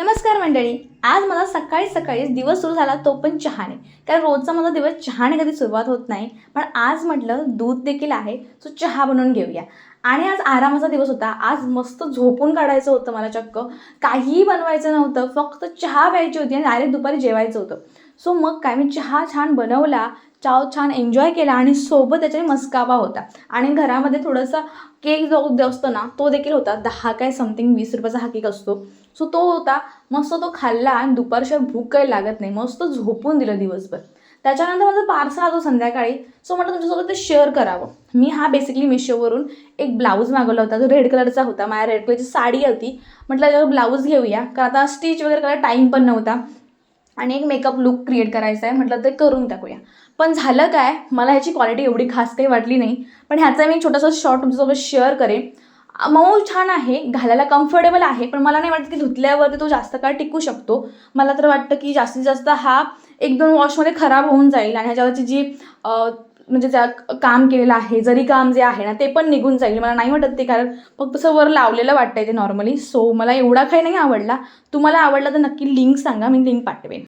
नमस्कार मंडळी. आज मला सकाळी सकाळीच दिवस सुरू झाला, तो पण चहाने. कारण रोजचा माझा दिवस चहाने कधी सुरुवात होत नाही. पण आज म्हटलं दूध देखील आहे, सो चहा बनवून घेऊया. आणि आज आरामाचा दिवस होता. आज मस्त झोपून काढायचं होतं मला चक्क. काहीही बनवायचं नव्हतं, फक्त चहा प्यायची होती आणि डायरेक्ट दुपारी जेवायचं होतं. सो मग काय, मी चहा छान बनवला, चहा छान एन्जॉय केला आणि सोबत त्याच्याने मस्काबा होता. आणि घरामध्ये थोडंसं केक जो असतो ना, तो देखील होता. 10 काय समथिंग 20 रुपयाचा हा केक असतो. सो तो होता. मस्त तो खाल्ला आणि दुपारशिवाय भूक काही लागत नाही. मस्त झोपून दिलं दिवसभर. त्याच्यानंतर माझं पार्सल आलं संध्याकाळी. सो म्हटलं तुमच्यासोबत ते शेअर करावं. मी हा बेसिकली मिशोवरून एक ब्लाऊज मागवला होता, जो रेड कलरचा होता. माझ्या रेड कलरची साडी होती. म्हटलं त्याच्यावर ब्लाऊज घेऊया, कारण आता स्टिच वगैरे करायला टाईम पण नव्हता आणि एक मेकअप लुक क्रिएट करायचा आहे. म्हटलं ते करून टाकूया. पण झालं काय, मला ह्याची क्वालिटी एवढी खास काही वाटली नाही. पण ह्याचा मी एक छोटासा शॉर्ट तुमच्यासोबत शेअर करेन. मऊ छान आहे, घालायला कम्फर्टेबल आहे, पण मला नाही वाटत की धुतल्यावरती तो जास्त काळ टिकू शकतो. मला तर वाटतं की जास्तीत जास्त हा 1-2 वॉशमध्ये खराब होऊन जाईल आणि ह्याच्यावरची जी म्हणजे ज्या काम केलेलं आहे, जरी काम जे आहे ना, ते पण निघून जाईल. मला नाही वाटत ते, कारण फक्त तसं वर लावलेलं वाटतंय ते नॉर्मली. सो मला एवढा काही नाही आवडला. तुम्हाला आवडला तर नक्की लिंक सांगा, मी लिंक पाठवेन.